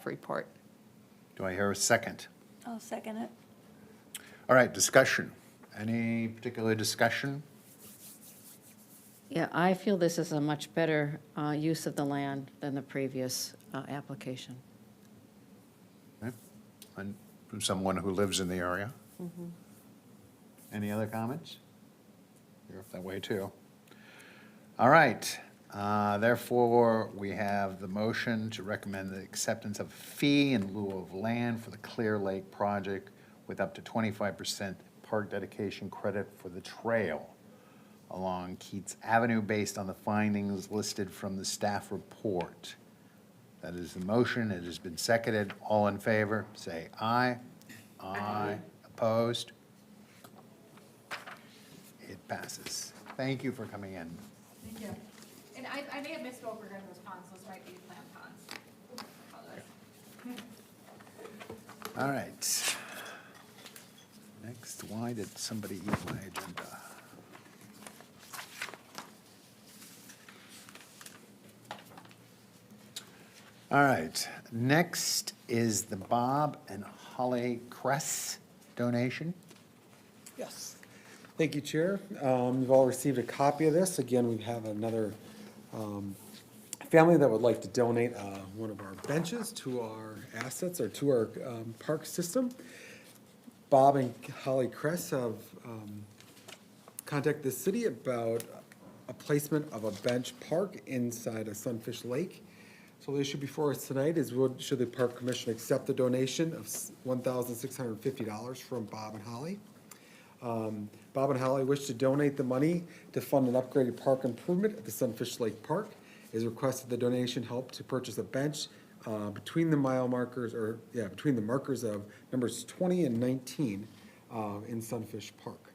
report. Do I hear a second? I'll second it. All right, discussion. Any particular discussion? Yeah, I feel this is a much better use of the land than the previous application. Okay. And from someone who lives in the area? Any other comments? You're that way too. All right, therefore, we have the motion to recommend the acceptance of fee in lieu of land for the Clear Lake project with up to 25% park dedication credit for the trail along Keats Avenue based on the findings listed from the staff report. That is the motion. It has been seconded. All in favor, say aye. Aye. Opposed? It passes. Thank you for coming in. Thank you. And I may have misspoke regarding those ponds, those might be plant ponds. I apologize. All right. Next, why did somebody eat my agenda? All right, next is the Bob and Holly Kress donation. Yes. Thank you, Chair. You've all received a copy of this. Again, we have another family that would like to donate one of our benches to our assets or to our park system. Bob and Holly Kress have contacted the city about a placement of a bench park inside a Sunfish Lake. So the issue before us tonight is should the Park Commission accept the donation of $1,650 from Bob and Holly? Bob and Holly wish to donate the money to fund an upgraded park improvement at the Sunfish Lake Park. It is requested the donation help to purchase a bench between the markers of numbers 20 and 19 in Sunfish Park.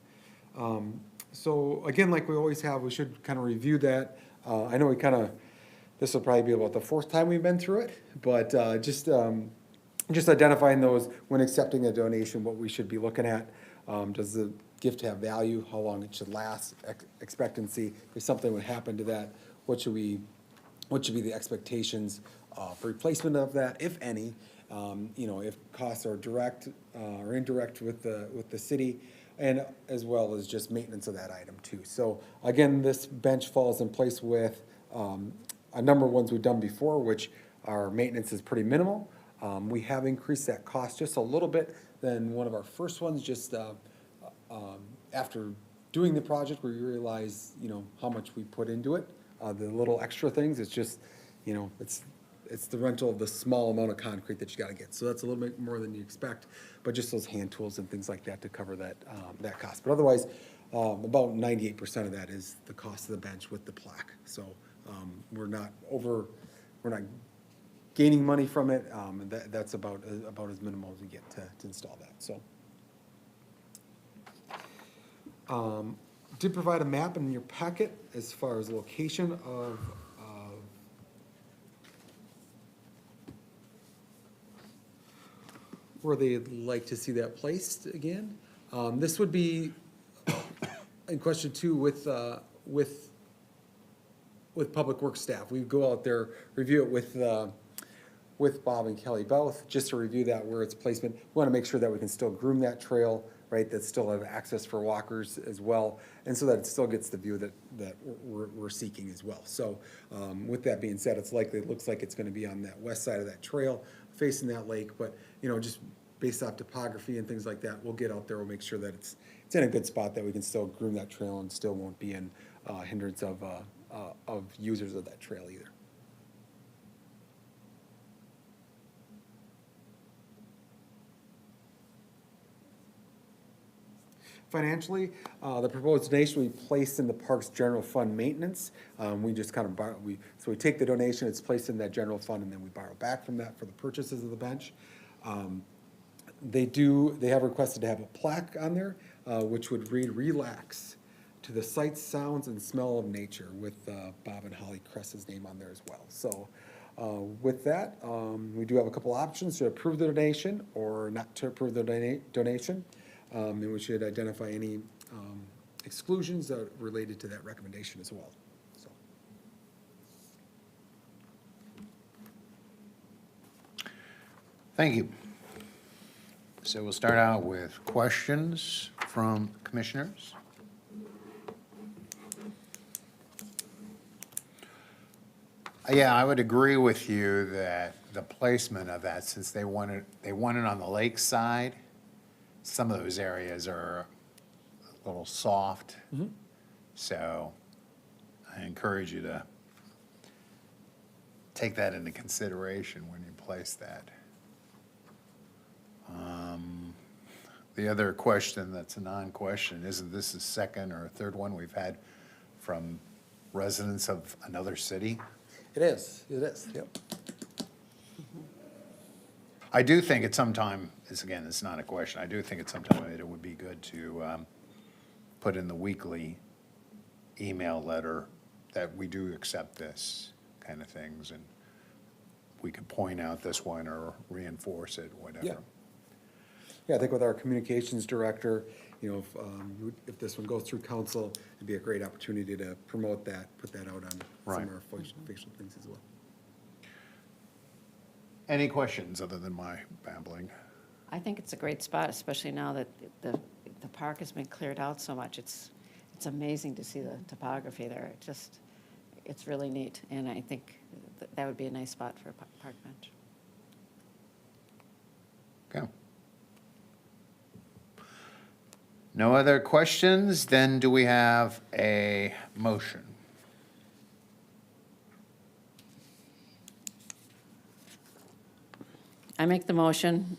So again, like we always have, we should kind of review that. I know this will probably be about the fourth time we've been through it, but just identifying those when accepting a donation, what we should be looking at. Does the gift have value? How long it should last? Expectancy. If something would happen to that, what should be the expectations for replacement of that, if any? If costs are direct or indirect with the city, and as well as just maintenance of that item too. So again, this bench falls in place with a number of ones we've done before, which our maintenance is pretty minimal. We have increased that cost just a little bit than one of our first ones, just after doing the project, we realized, how much we put into it. The little extra things, it's just, it's the rental of the small amount of concrete that you gotta get. So that's a little bit more than you expect, but just those hand tools and things like that to cover that, that cost. But otherwise, about 98% of that is the cost of the bench with the plaque. So we're not gaining money from it. That's about as minimal as we get to install that. So did provide a map in your packet as far as location of where they'd like to see that placed again. This would be in question too with Public Works staff. We go out there, review it with Bob and Kelly both, just to review that where its placement. We want to make sure that we can still groom that trail, right, that still have access for walkers as well, and so that it still gets the view that we're seeking as well. So with that being said, it looks like it's going to be on that west side of that trail, facing that lake, but just based off topography and things like that, we'll get out there, we'll make sure that it's in a good spot that we can still groom that trail and still won't be in hindrance of users of that trail either. Financially, the proposed donation will be placed in the park's general fund maintenance. We just kind of borrow, so we take the donation, it's placed in that general fund, and then we borrow back from that for the purchases of the bench. They have requested to have a plaque on there, which would read "Relax to the sights, sounds, and smell of nature," with Bob and Holly Kress's name on there as well. So with that, we do have a couple options to approve the donation or not to approve the donation. And we should identify any exclusions that are related to that recommendation as well. So. Thank you. So we'll start out with questions from commissioners. Yeah, I would agree with you that the placement of that, since they want it on the lake side, some of those areas are a little soft. So I encourage you to take that into consideration when you place that. The other question that's a non-question, isn't this the second or third one we've had from residents of another city? It is, yep. I do think at some time, it's not a question, I do think at some time it would be good to put in the weekly email letter that we do accept this kind of things, and we could point out this one or reinforce it, whatever. Yeah. Yeah, I think with our communications director, you know, if this one goes through council, it'd be a great opportunity to promote that, put that out on some Right. of our facial things as well. Any questions other than my babbling? I think it's a great spot, especially now that the park has been cleared out so much. It's amazing to see the topography there. It's really neat, and I think that would be a nice spot for a park bench. Okay. No other questions? Then do we have a motion? I make the motion.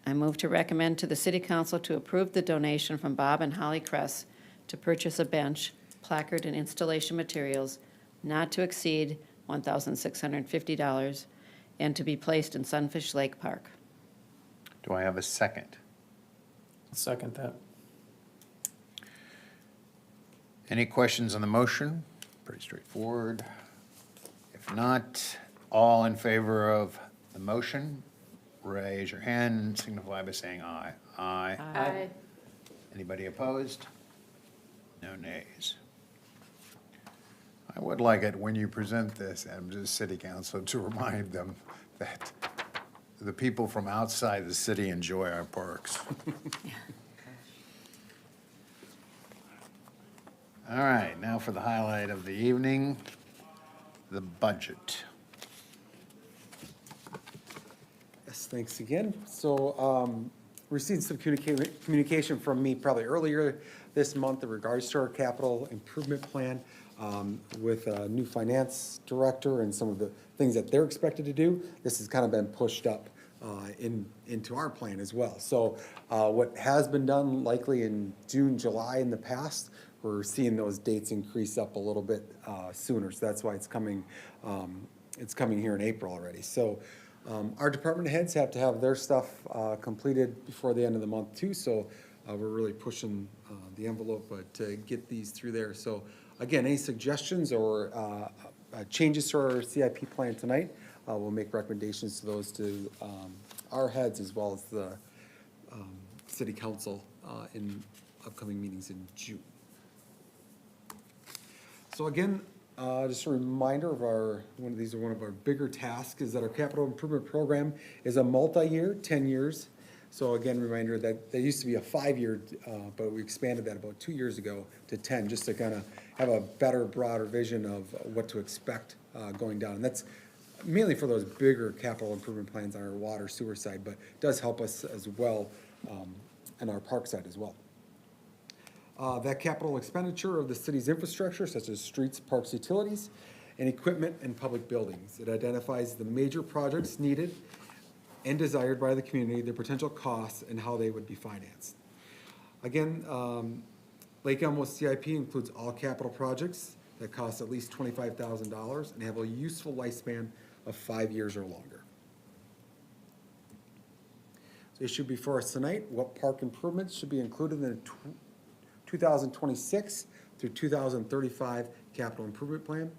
I move to recommend to the city council to approve the donation from Bob and Holly Kress to purchase a bench, placard, and installation materials not to exceed $1,650 and to be placed in Sunfish Lake Park. Do I have a second? Second that. Any questions on the motion? Pretty straightforward. If not, all in favor of the motion, raise your hand and signify by saying aye. Aye. Aye. Anybody opposed? No nays. I would like it when you present this, to the city council, to remind them that the people from outside the city enjoy our parks. All right, now for the highlight of the evening, the budget. Yes, thanks again. So, received some communication from me probably earlier this month in regards to our capital improvement plan, with a new finance director and some of the things that they're expected to do. This has kind of been pushed up into our plan as well. So what has been done likely in June, July in the past, we're seeing those dates increase up a little bit sooner. So that's why it's coming here in April already. So our department heads have to have their stuff completed before the end of the month too. So we're really pushing the envelope to get these through there. So again, any suggestions or changes to our CIP plan tonight, we'll make recommendations to those to our heads as well as the city council in upcoming meetings in June. So again, just a reminder of one of our bigger tasks is that our capital improvement program is a multi-year, 10 years. So again, reminder that there used to be a 5-year, but we expanded that about 2 years ago to 10, just to kind of have a better, broader vision of what to expect going down. And that's mainly for those bigger capital improvement plans on our water sewer side, but does help us as well on our park side as well. That capital expenditure of the city's infrastructure, such as streets, parks, utilities, and equipment and public buildings. It identifies the major projects needed and desired by the community, their potential costs, and how they would be financed. Again, Lake Elmo CIP includes all capital projects that cost at least $25,000 and have a useful lifespan of 5 years or longer. So issued before us tonight, what park improvements should be included in the 2026 through 2035 capital improvement plan?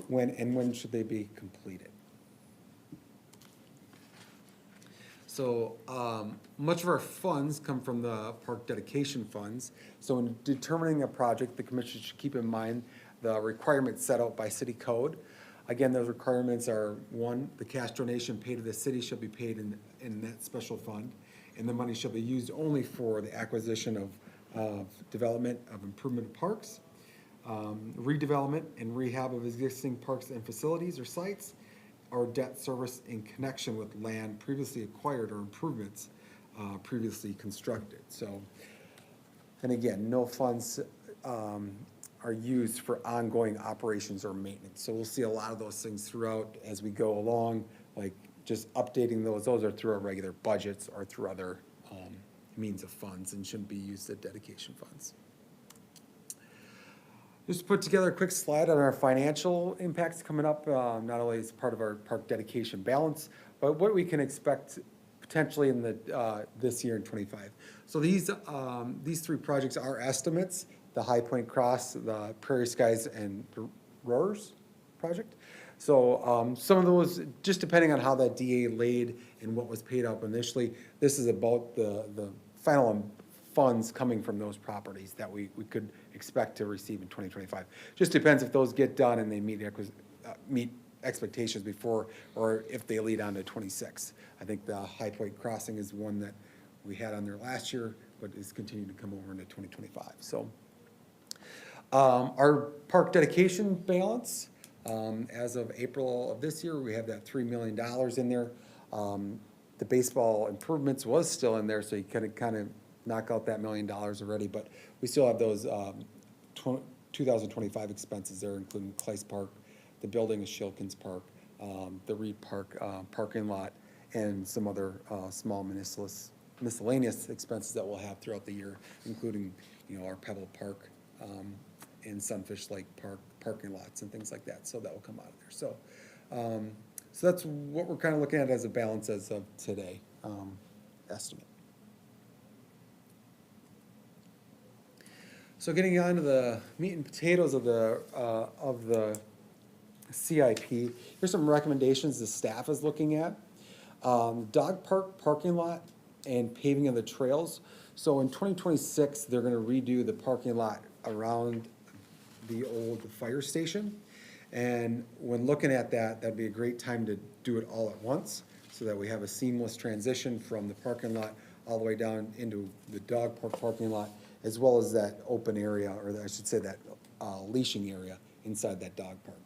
When should they be completed? So much of our funds come from the park dedication funds. So in determining a project, the commission should keep in mind the requirements set out by city code. Again, those requirements are, one, the cash donation paid to the city shall be paid in that special fund, and the money shall be used only for the acquisition of development of improvement of parks, redevelopment and rehab of existing parks and facilities or sites, or debt service in connection with land previously acquired or improvements previously constructed. So, and again, no funds are used for ongoing operations or maintenance. So we'll see a lot of those things throughout as we go along, like just updating those. Those are through our regular budgets or through other means of funds and shouldn't be used as dedication funds. Just put together a quick slide on our financial impacts coming up, not only as part of our park dedication balance, but what we can expect potentially in the, this year in '25. So these three projects are estimates: the High Point Cross, the Prairie Skies, and the Roars project. So some of those, just depending on how that DA laid and what was paid out initially, this is about the final funds coming from those properties that we could expect to receive in 2025. Just depends if those get done and they meet expectations before, or if they lead on to 26. I think the High Point Crossing is one that we had on there last year, but is continuing to come over into 2025. So our park dedication balance, as of April of this year, we have that $3 million in there. The baseball improvements was still in there, so you kind of knock out that $1 million already, but we still have those 2025 expenses there, including Clays Park, the building of Shilkins Park, the Reed Park parking lot, and some other small miscellaneous expenses that we'll have throughout the year, including, you know, our Pebble Park and Sunfish Lake Park parking lots and things like that. So that will come out of there. So, so that's what we're kind of looking at as a balance as of today, estimate. So getting on to the meat and potatoes of the CIP, here's some recommendations the staff is looking at. Dog park parking lot and paving of the trails. So in 2026, they're gonna redo the parking lot around the old fire station. And when looking at that, that'd be a great time to do it all at once, so that we have a seamless transition from the parking lot all the way down into the dog park parking lot, as well as that open area, or I should say that leashing area inside that dog park.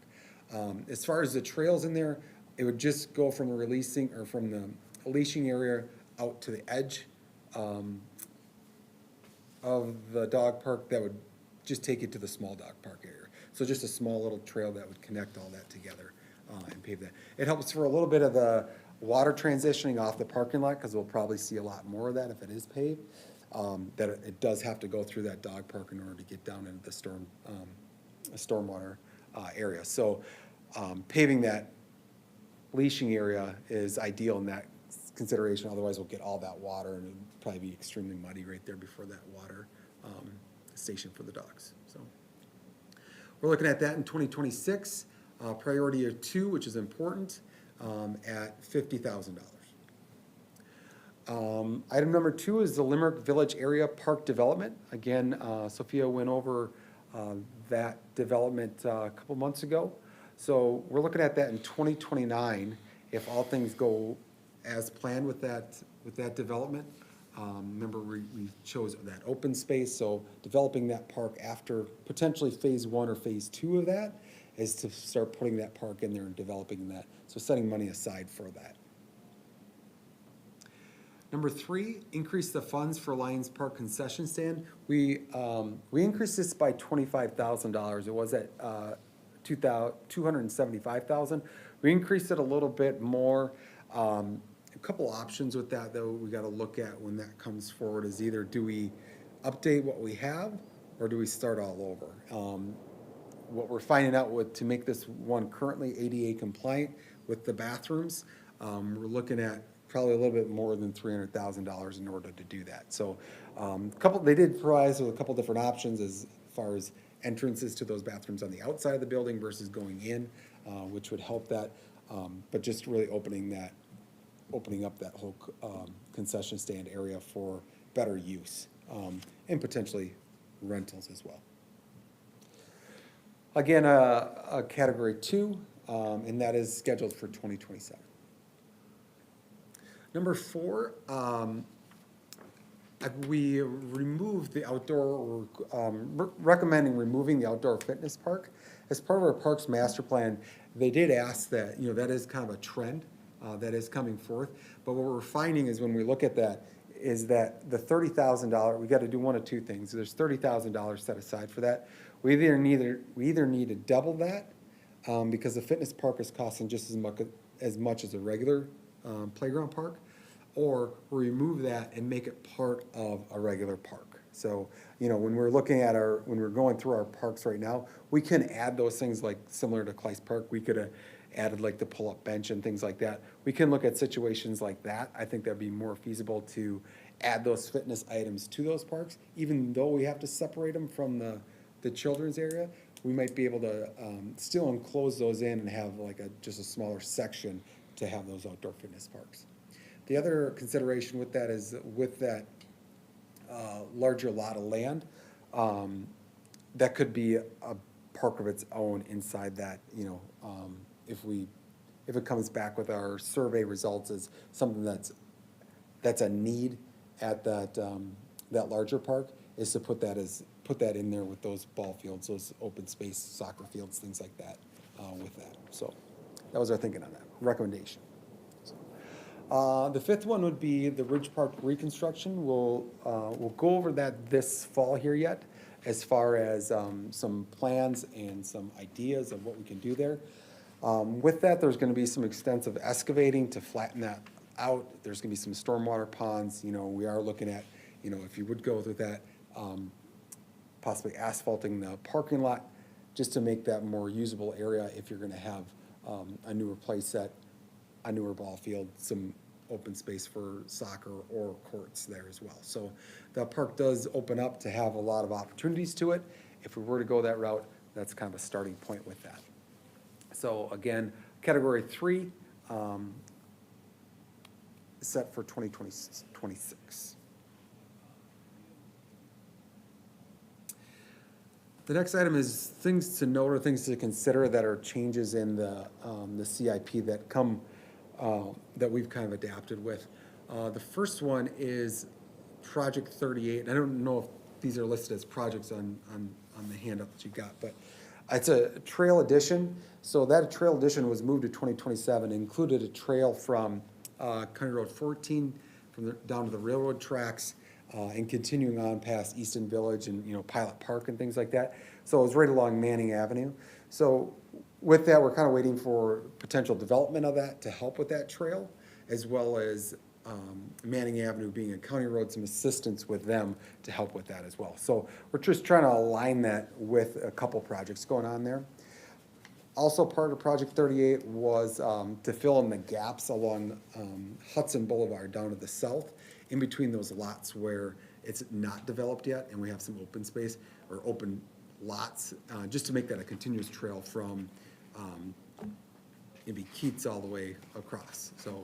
As far as the trails in there, it would just go from the leashing area out to the edge of the dog park. That would just take you to the small dog park area. So just a small little trail that would connect all that together and pave that. It helps for a little bit of the water transitioning off the parking lot, because we'll probably see a lot more of that if it is paved. That it does have to go through that dog park in order to get down into the stormwater area. So paving that leashing area is ideal in that consideration. Otherwise, we'll get all that water, and it'll probably be extremely muddy right there before that water station for the dogs. So we're looking at that in 2026. Priority 2, which is important, at $50,000. Item number 2 is the Limerick Village Area Park Development. Again, Sophia went over that development a couple months ago. So we're looking at that in 2029, if all things go as planned with that development. Remember, we chose that open space, so developing that park after potentially phase 1 or phase 2 of that is to start putting that park in there and developing that. So setting money aside for that. Number 3, increase the funds for Lions Park concession stand. We increased this by $25,000. It was at $275,000. We increased it a little bit more. A couple options with that, though, we got to look at when that comes forward is either do we update what we have, or do we start all over? What we're finding out to make this one currently ADA compliant with the bathrooms, we're looking at probably a little bit more than $300,000 in order to do that. So they did provide us with a couple different options as far as entrances to those bathrooms on the outside of the building versus going in, which would help that, but just really opening up that whole concession stand area for better use, and potentially rentals as well. Again, a category 2, and that is scheduled for 2027. Number 4, we removed the outdoor, recommending removing the outdoor fitness park. As part of our Parks Master Plan, they did ask that, that is kind of a trend that is coming forth. But what we're finding is when we look at that, is that the $30,000, we got to do one of two things. There's $30,000 set aside for that. We either need to double that, because the fitness park is costing just as much as a regular playground park, or remove that and make it part of a regular park. So, when we're looking at when we're going through our parks right now, we can add those things like similar to Clyce Park. We could have added like the pull-up bench and things like that. We can look at situations like that. I think that'd be more feasible to add those fitness items to those parks, even though we have to separate them from the children's area. We might be able to still enclose those in and have like just a smaller section to have those outdoor fitness parks. The other consideration with that is with that larger lot of land, that could be a park of its own inside that, if it comes back with our survey results as something that's a need at that larger park, is to put that in there with those ball fields, those open space soccer fields, things like that, with that. So that was our thinking on that, recommendation. The 5th one would be the Ridge Park reconstruction. We'll go over that this fall here yet, as far as some plans and some ideas of what we can do there. With that, there's gonna be some extensive excavating to flatten that out. There's gonna be some stormwater ponds. We are looking at, if you would go with that, possibly asphalting the parking lot, just to make that more usable area if you're gonna have a newer play set, a newer ball field, some open space for soccer or courts there as well. So the park does open up to have a lot of opportunities to it. If we were to go that route, that's kind of a starting point with that. So again, category 3, set for 2026. The next item is things to note or things to consider that are changes in the CIP that come, that we've kind of adapted with. The first one is Project 38. I don't know if these are listed as projects on the handout that you got, but it's a trail addition. So that trail addition was moved to 2027, included a trail from County Road 14 down to the railroad tracks, and continuing on past Easton Village and Pilot Park and things like that. So it was right along Manning Avenue. So with that, we're kind of waiting for potential development of that to help with that trail, as well as Manning Avenue being a county road, some assistance with them to help with that as well. So we're just trying to align that with a couple projects going on there. Also part of Project 38 was to fill in the gaps along Hudson Boulevard down to the south, in between those lots where it's not developed yet, and we have some open space or open lots, just to make that a continuous trail from maybe Keats all the way across. So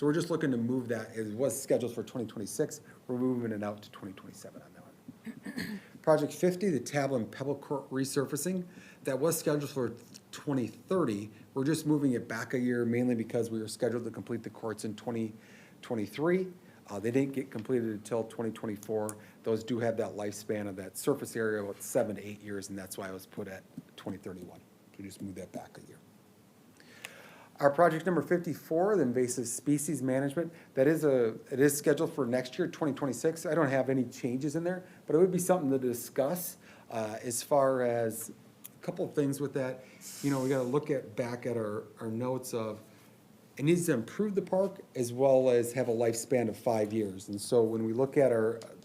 we're just looking to move that. It was scheduled for 2026. We're moving it out to 2027 on that one. Project 50, the Tablin Pebble Court resurfacing, that was scheduled for 2030. We're just moving it back a year, mainly because we were scheduled to complete the courts in 2023. They didn't get completed until 2024. Those do have that lifespan of that surface area, about 7 to 8 years, and that's why it was put at 2031. So just move that back a year. Our project number 54, the invasive species management, it is scheduled for next year, 2026. I don't have any changes in there, but it would be something to discuss as far as a couple of things with that. We got to look back at our notes of, it needs to improve the park as well as have a lifespan of 5 years. And so when we look at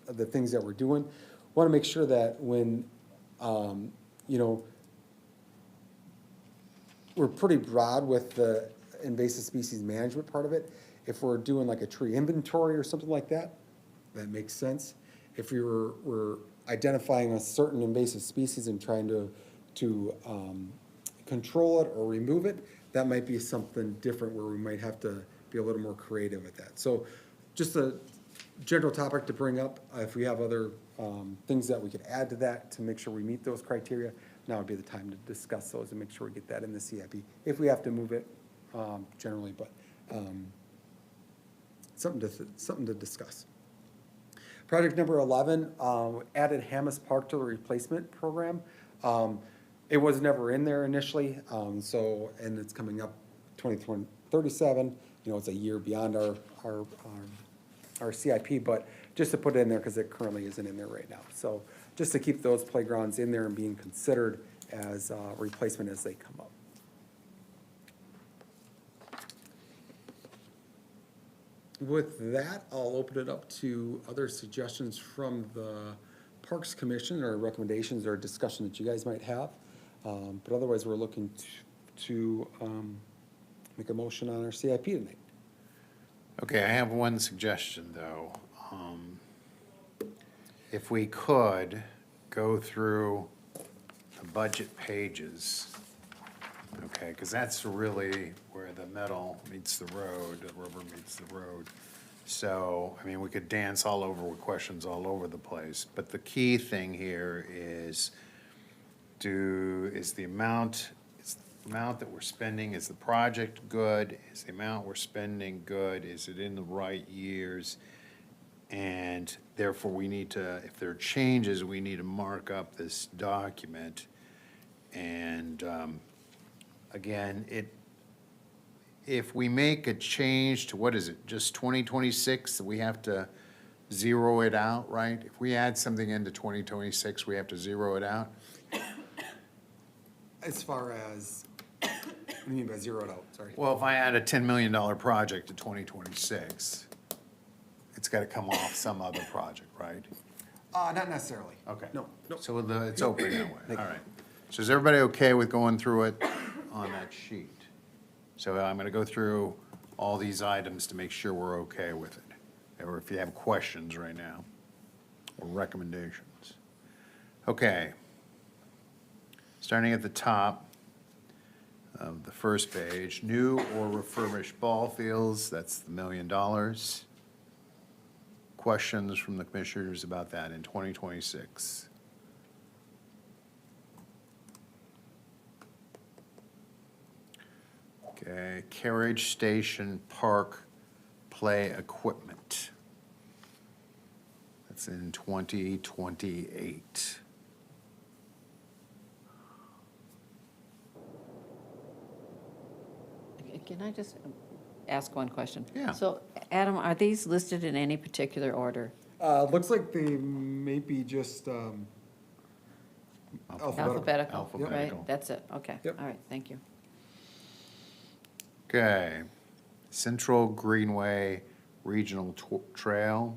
the things that we're doing, we want to make sure that when, we're pretty broad with the invasive species management part of it. If we're doing like a tree inventory or something like that, that makes sense. If we're identifying a certain invasive species and trying to control it or remove it, that might be something different where we might have to be a little more creative with that. So just a general topic to bring up. If we have other things that we could add to that to make sure we meet those criteria, now would be the time to discuss those and make sure we get that in the CIP, if we have to move it, generally, but, something to discuss. Project number 11, added Hammis Park to the replacement program. It was never in there initially, so, and it's coming up 2037, you know, it's a year beyond our CIP, but just to put it in there, because it currently isn't in there right now. So just to keep those playgrounds in there and being considered as replacement as they come up. With that, I'll open it up to other suggestions from the Parks Commission or recommendations or discussion that you guys might have. But otherwise, we're looking to make a motion on our CIP tonight. Okay, I have one suggestion, though. If we could go through the budget pages, okay, because that's really where the metal meets the road, the rubber meets the road. So, I mean, we could dance all over with questions all over the place, but the key thing here is is the amount that we're spending, is the project good? Is the amount we're spending good? Is it in the right years? And therefore, we need to, if there are changes, we need to mark up this document. And again, if we make a change to, what is it, just 2026, we have to zero it out, right? If we add something into 2026, we have to zero it out? As far as, what do you mean by zeroed out, sorry? Well, if I add a $10 million project to 2026, it's got to come off some other project, right? Not necessarily. Okay. No, no. So it's open that way, all right. So is everybody okay with going through it on that sheet? So I'm going to go through all these items to make sure we're okay with it, or if you have questions right now, or recommendations. Okay. Starting at the top of the first page, new or refurbished ball fields, that's the $1 million. Questions from the commissioners about that in 2026? Okay, carriage station park play equipment. That's in 2028. Can I just ask one question? Yeah. So, Adam, are these listed in any particular order? Looks like they may be just alphabetical. Alphabetical. Right, that's it, okay, Yep. all right, thank you. Okay, Central Greenway Regional Trail.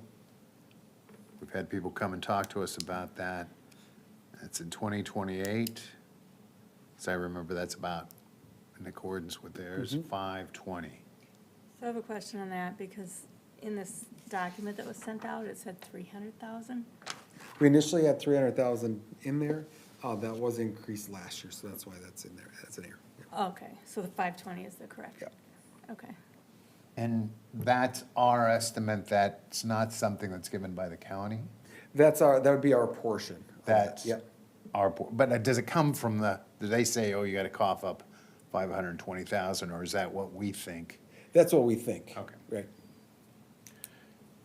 We've had people come and talk to us about that. That's in 2028. As I remember, that's about in accordance with theirs, 520. So I have a question on that, because in this document that was sent out, it said 300,000. We initially had 300,000 in there. That was increased last year, so that's why that's in there, that's an error. Yeah. Okay, so the 520 is the correct? Yep. Okay. And that's our estimate, that's not something that's given by the county? That would be our portion of that. That's Yep. but does it come from do they say, oh, you gotta cough up 520,000, or is that what we think? That's what we think. Okay. Right.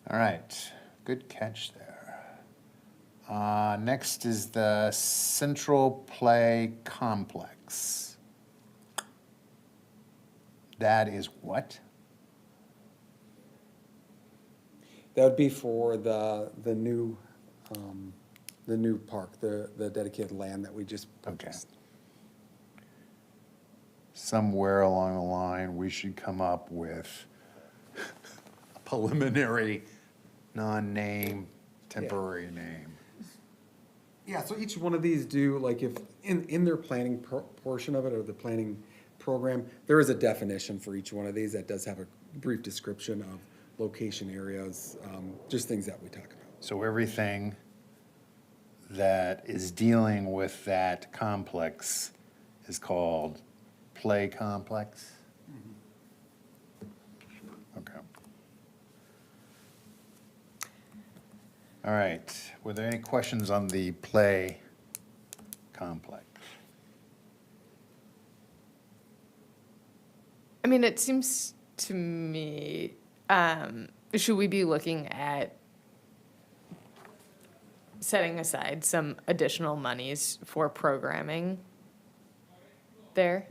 All right, good catch there. Next is the Central Play Complex. That is what? That would be for the new park, the dedicated land that we just purchased. Somewhere along the line, we should come up with a preliminary, non-name, temporary name. Yeah, so each one of these do, like if, in their planning portion of it, or the planning program, there is a definition for each one of these that does have a brief description of location areas, just things that we talk about. So everything that is dealing with that complex is called Play Complex? Okay. All right, were there any questions on the Play Complex? mean, it seems to me, should we be looking at setting aside some additional monies for programming there?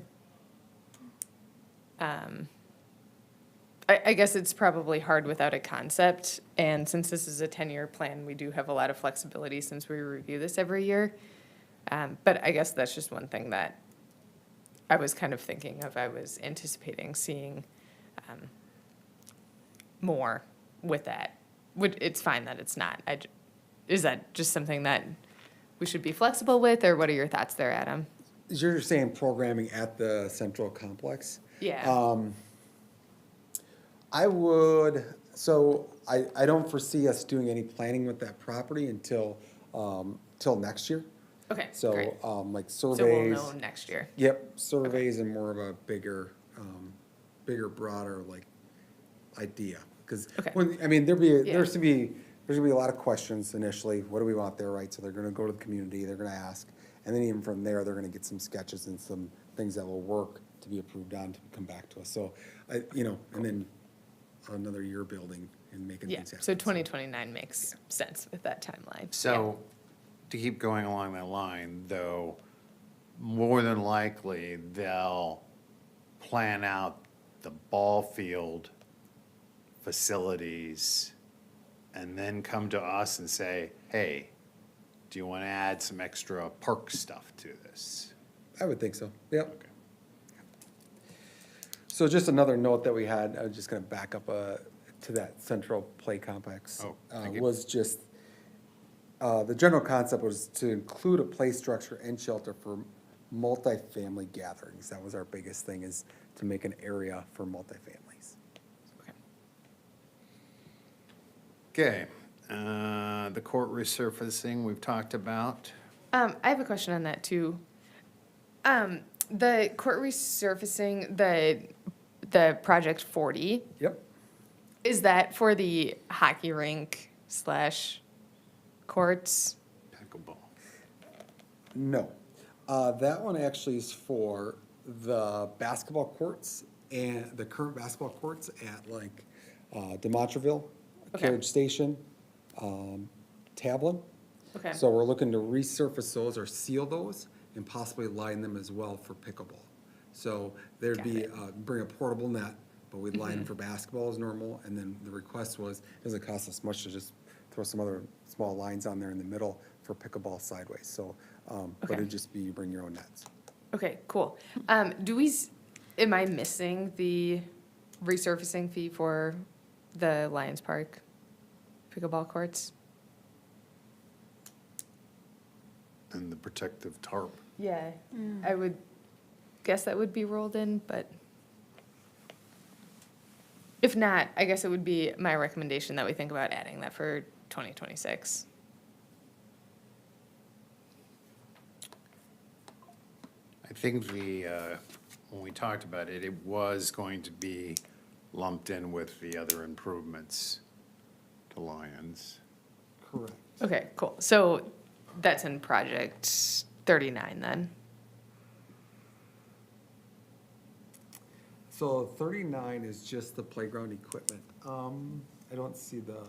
I guess it's probably hard without a concept, and since this is a 10-year plan, we do have a lot of flexibility since we review this every year. But I guess that's just one thing that I was kind of thinking of. I was anticipating seeing more with that. It's fine that it's not. Is that just something that we should be flexible with, or what are your thoughts there, Adam? You're saying programming at the central complex? Yeah. I don't foresee us doing any planning with that property until, till next year. Okay, So, great. like So we'll surveys. know next year. Yep, surveys and more of a bigger, broader, like, idea. Because, Okay. I mean, there's gonna Yeah. be a lot of questions initially, what do we want there, right? So they're gonna go to the community, they're gonna ask, and then even from there, they're gonna get some sketches and some things that will work to be approved on to come back to us. So, and then another year building and making Yeah, things happen. so 2029 makes sense with that timeline. So, to keep going along that line, though, more than likely, they'll plan out the ball field facilities and then come to us and say, hey, do you want to add some extra park stuff to this? I would think so, yep. So just another note that we had, I was just gonna back up to that central play complex. Oh, thank you. Was just, the general concept was to include a play structure and shelter for multifamily gatherings. That was our biggest thing, is to make an area for multifamilies. Okay, the court resurfacing we've talked about. I have a question on that too. The court resurfacing, the project 40, Yep. is that for the hockey rink / courts? Pickleball. No. That one actually is for the basketball courts and the current basketball courts at like DeMontreville, Okay. Carriage Station, Tablin. Okay. So we're looking to resurface those or seal those and possibly line them as well for pickleball. So there'd Got be, it. bring a portable net, but we'd line them for basketball as normal. And then the request was, it doesn't cost us much to just throw some other small lines on there in the middle for pickleball sideways. So, but Okay. it'd just be, you bring your own nets. Okay, cool. Am I missing the resurfacing fee for the Lions Park pickleball courts? And the protective tarp. Yeah, I would guess that would be rolled in, but if not, I guess it would be my recommendation that we think about adding that for 2026. I think when we talked about it, it was going to be lumped in with the other improvements to Lions. Correct. Okay, cool. So that's in project 39 then? So 39 is just the playground equipment. I don't see the,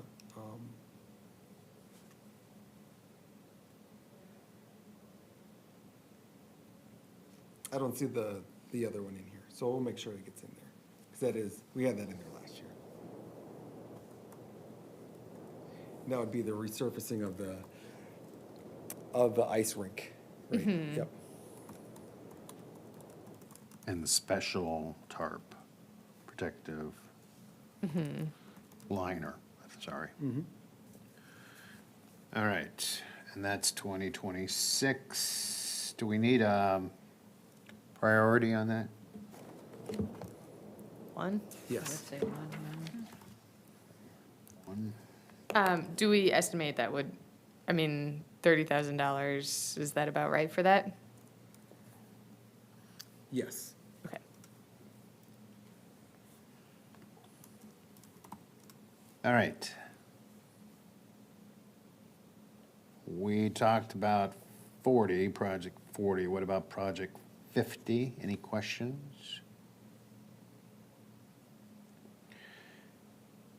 I don't see the other one in here, so we'll make sure it gets in there. Because that is, we had that in there last year. That would be the resurfacing of the ice rink. Right, yep. And the special tarp, protective liner, sorry. All right, and that's 2026. Do we need a priority on that? One? I would Yes. say one. One? Do we estimate that would, $30,000, is that about right for that? Yes. Okay. All right. We talked about 40, project 40. What about project 50? Any questions?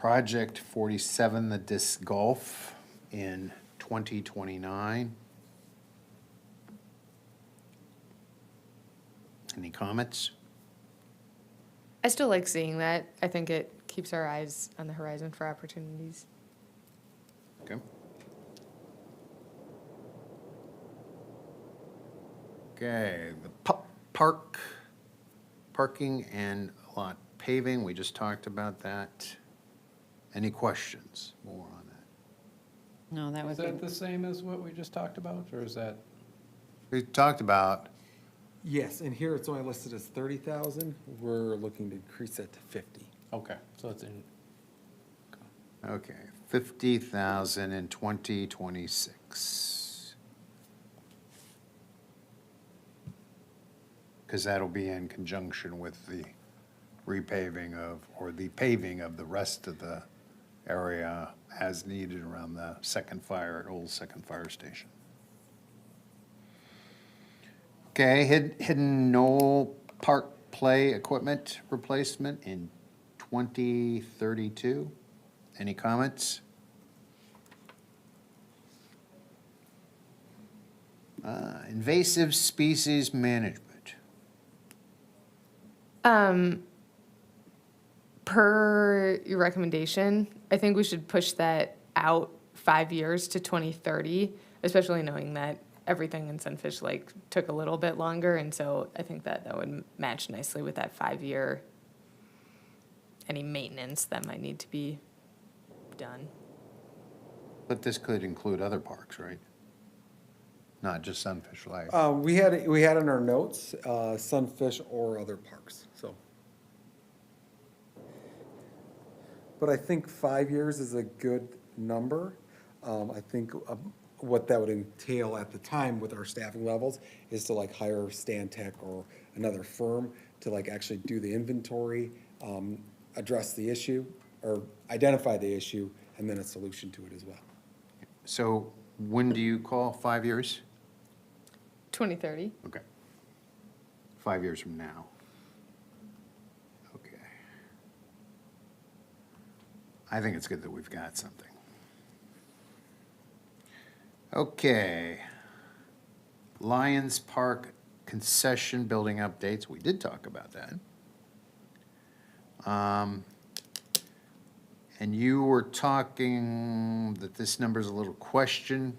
Project 47, the disc golf in 2029. Any comments? I still like seeing that. I think it keeps our eyes on the horizon for opportunities. Okay. Okay, the parking and lot paving, we just talked about that. Any questions more on that? No, that Is would that be, the same as what we just talked about, or is that, We talked about, Yes, and here it's only listed as 30,000. We're looking to increase that to 50. okay, so it's in, okay, 50,000 in 2026. Because that'll be in conjunction with the repaving of, or the paving of the rest of the area as needed around the old second fire station. Okay, Hidden Knoll Park Play Equipment Replacement in 2032. Any comments? Invasive Species Management. Per your recommendation, I think we should push that out 5 years to 2030, especially knowing that everything in Sunfish Lake took a little bit longer, and so I think that that would match nicely with that 5-year, any maintenance that might need to be done. But this could include other parks, right? Not just Sunfish Lake. We had in our notes, Sunfish or other parks, so. But I think 5 years is a good number. I think what that would entail at the time with our staffing levels is to like hire Stantec or another firm to like actually do the inventory, address the issue, or identify the issue, and then a solution to it as well. So when do you call 5 years? 2030. Okay. 5 years from now. Okay. I think it's good that we've got something. Okay. Lions Park concession building updates. We did talk about that. And you were talking that this number's a little question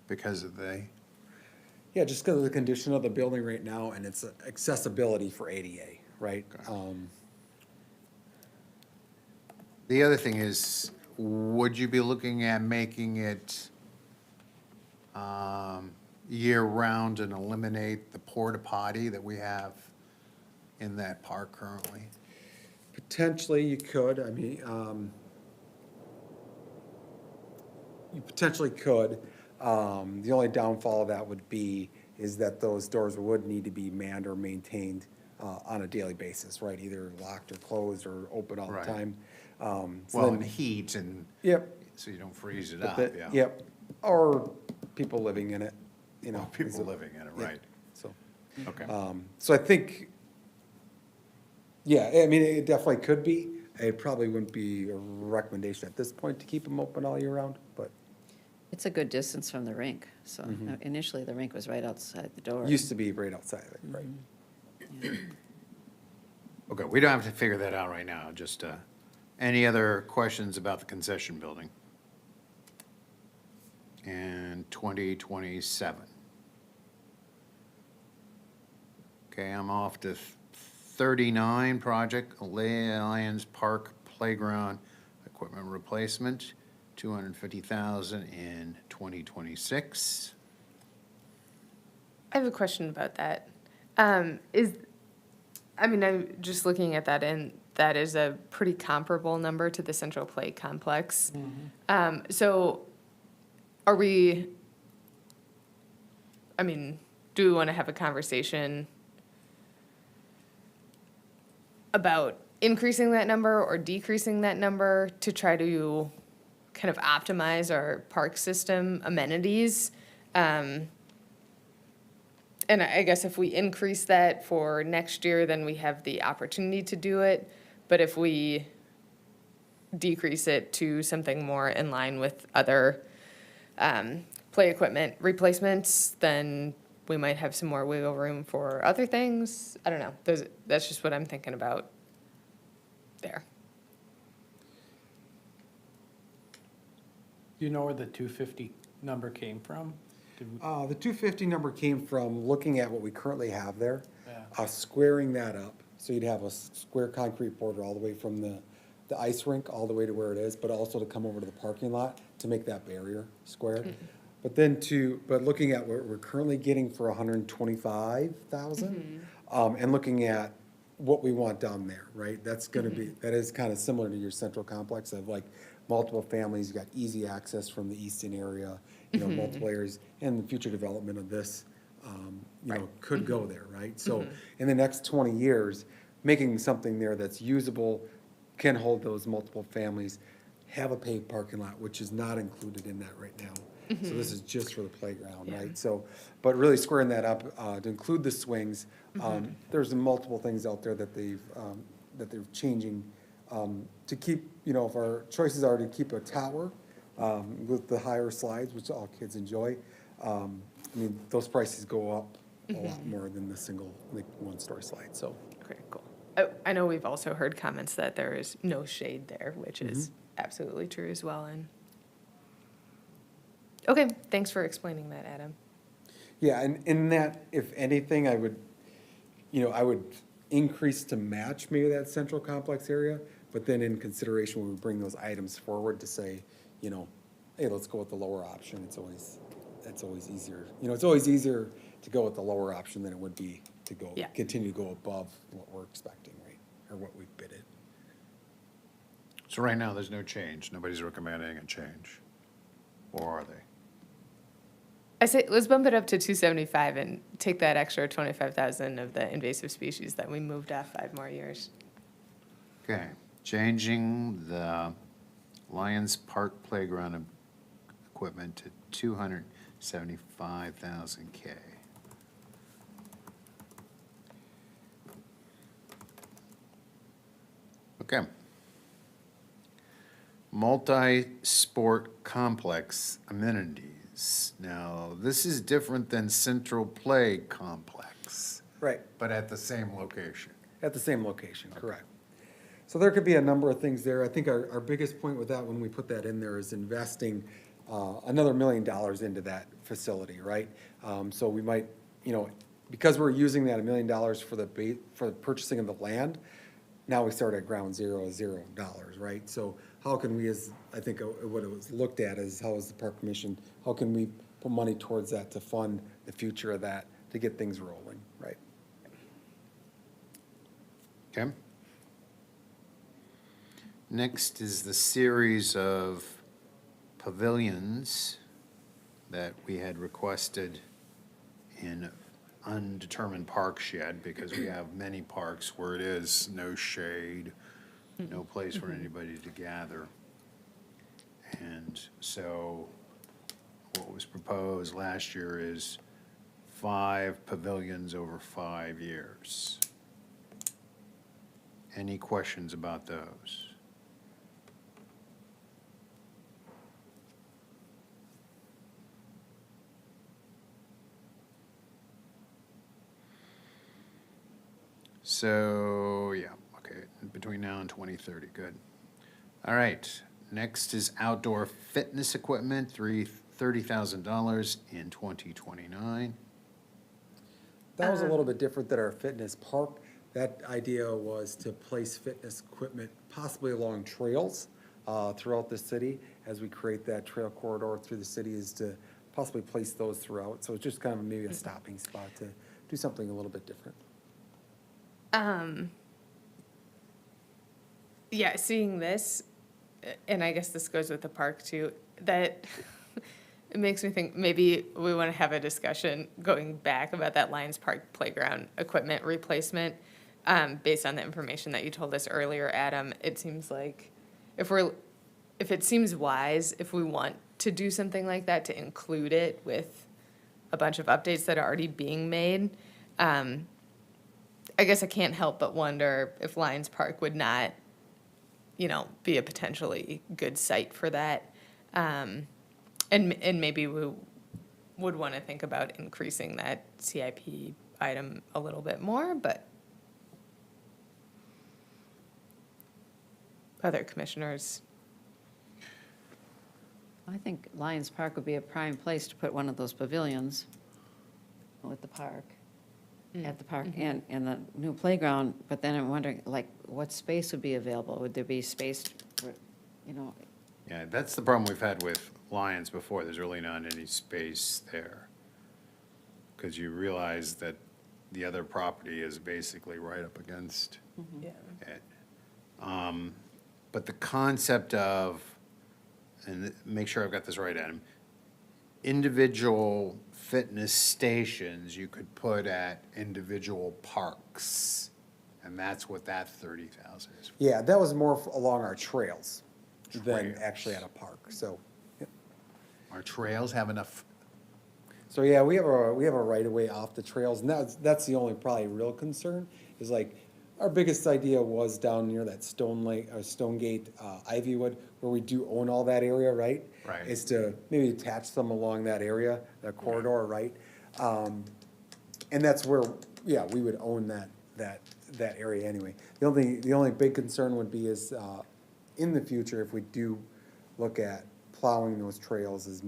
because of the, Yeah, just because of the condition of the building right now and its accessibility for ADA, right? the other thing is, would you be looking at making it year-round and eliminate the porta potty that we have in that park currently? Potentially you could, I mean, you potentially could. The only downfall of that would be is that those doors would need to be manned or maintained on a daily basis, right? Either locked or closed or open all the Right. time. So Well, then- and heat and, Yep. so you don't freeze it but up, the- yeah. Yep, or people living in it, you know. People is a- living in it, yeah, right. So, Okay. so I think, yeah, I mean, it definitely could be. It probably wouldn't be a recommendation at this point to keep them open all year round, but it's a good distance from the rink, so initially the rink was right outside the door. used to be right outside of it, right? Okay, we don't have to figure that out right now, just, any other questions about the concession building? And 2027. Okay, I'm off to 39, project Lions Park Playground Equipment Replacement, 250,000 in 2026. I have a question about that. I'm just looking at that, and that is a pretty comparable number to the Central Play Complex. So are we, do we want to have a conversation about increasing that number or decreasing that number to try to kind of optimize our park system amenities? And I guess if we increase that for next year, then we have the opportunity to do it. But if we decrease it to something more in line with other play equipment replacements, then we might have some more wiggle room for other things. I don't know. That's just what I'm thinking about there. Do you know where the 250 number came from? Did we- The 250 number came from looking at what we currently have there, Yeah. squaring that up. So you'd have a square concrete border all the way from the ice rink all the way to where it is, but also to come over to the parking lot to make that barrier square. But but looking at what we're currently getting for 125,000, and looking at what we want down there, right? That's gonna be, that is kind of similar to your central complex of like multiple families, you got easy access from the eastern area, multiple areas, and the future development of this, could go there, right? So in the next 20 years, making something there that's usable, can hold those multiple families, have a paved parking lot, which is not included in that right now. So this is just for the playground, right? So, but really squaring that up, to include the swings, there's multiple things out there that that they're changing, to keep, if our choices are to keep a tower, with the higher slides, which all kids enjoy, those prices go up a lot more than the single, like, one-story slide, so. Okay, cool. I know we've also heard comments that there is no shade there, which is absolutely true as well. And okay, thanks for explaining that, Adam. Yeah, and in that, if anything, I would increase to match maybe that central complex area, but then in consideration, when we bring those items forward to say, hey, let's go with the lower option, it's always easier. It's always easier to go with the lower option than it would be to go, Yeah. continue to go above what we're expecting, right? Or what we bid it. So right now, there's no change. Nobody's recommending a change. Or are they? I say, let's bump it up to 275 and take that extra 25,000 of the invasive species that we moved off 5 more years. Okay, changing the Lions Park playground equipment to 275,000 K. Okay. Multi-sport complex amenities. Now, this is different than Central Play Complex, Right. but at the same location. At the same location, correct. So there could be a number of things there. I think our biggest point with that, when we put that in there, is investing another $1 million into that facility, right? So we might, because we're using that $1 million for the purchasing of the land, now we start at ground zero, $0, right? So how can we, I think what it was looked at is, how is the Park Commission, how can we put money towards that to fund the future of that, to get things rolling, right? Okay. Next is the series of pavilions that we had requested in undetermined park shed, because we have many parks where it is no shade, no place for anybody to gather. And so what was proposed last year is 5 pavilions over 5 years. Any questions about those? So, yeah, okay, between now and 2030, good. All right, next is outdoor fitness equipment, $30,000 in 2029. That was a little bit different than our fitness park. That idea was to place fitness equipment possibly along trails throughout the city. As we create that trail corridor through the city, is to possibly place those throughout. So it's just kind of maybe a stopping spot to do something a little bit different. Yeah, seeing this, and I guess this goes with the park too, that it makes me think maybe we want to have a discussion going back about that Lions Park playground equipment replacement. Based on the information that you told us earlier, Adam, it seems like if it seems wise, if we want to do something like that, to include it with a bunch of updates that are already being made. I guess I can't help but wonder if Lions Park would not, be a potentially good site for that. And maybe we would want to think about increasing that CIP item a little bit more, but other commissioners, I think Lions Park would be a prime place to put one of those pavilions with the park, at the park and the new playground, but then I'm wondering, like, what space would be available? Would there be space, for, Yeah, that's the problem we've had with Lions before. There's really not any space there. Because you realize that the other property is basically right up against yeah. it. But the concept of, and make sure I've got this right, Adam, individual fitness stations you could put at individual parks. And that's what that 30,000 is. Yeah, that was more along our trails than Trails. actually at a park, so. Our trails have enough, So, yeah, we have a right of way off the trails, and that's the only probably real concern, is like, our biggest idea was down near that Stonegate, Ivywood, where we do own all that area, right? Right. Is to maybe attach them along that area, that corridor, right? And that's where, yeah, we would own that area anyway. The only big concern would be is, in the future, if we do look at plowing those trails, is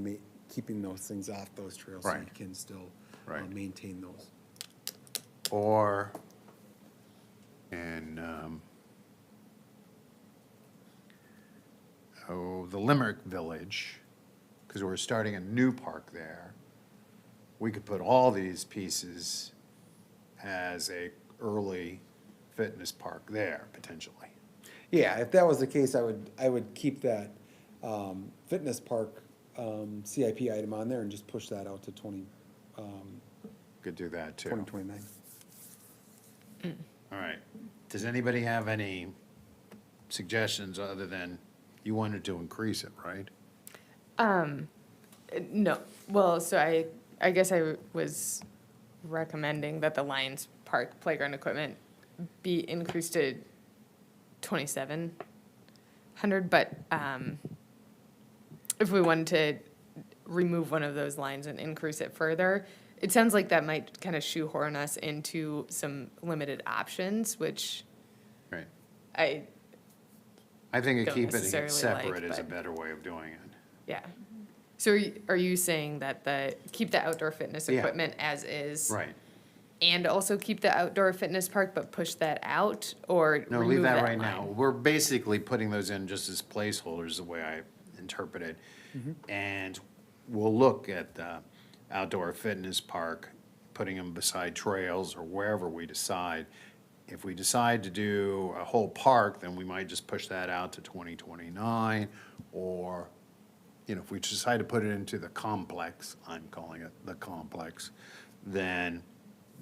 keeping those things off those trails so you Right. can still Right. maintain those. or, and, the Limerick Village, because we're starting a new park there. We could put all these pieces as a early fitness park there, potentially. Yeah, if that was the case, I would keep that, fitness park, CIP item on there and just push that out to Could do that too. 2029. All right. Does anybody have any suggestions other than you wanted to increase it, right? No, well, so I guess I was recommending that the Lions Park playground equipment be increased to 2,700, but, if we wanted to remove one of those lines and increase it further, it sounds like that might kind of shoehorn us into some limited options, which Right. I, I think Don't keeping it necessarily separate like, is a but- better way of doing it. yeah. So are you saying that keep the outdoor fitness Yeah. equipment as is? Right. And also keep the outdoor fitness park, but push that out, or No, remove leave that that right now. line? We're basically putting those in just as placeholders, the way I interpret it. And we'll look at the outdoor fitness park, putting them beside trails or wherever we decide. If we decide to do a whole park, then we might just push that out to 2029. Or, if we decide to put it into the complex, I'm calling it the complex, then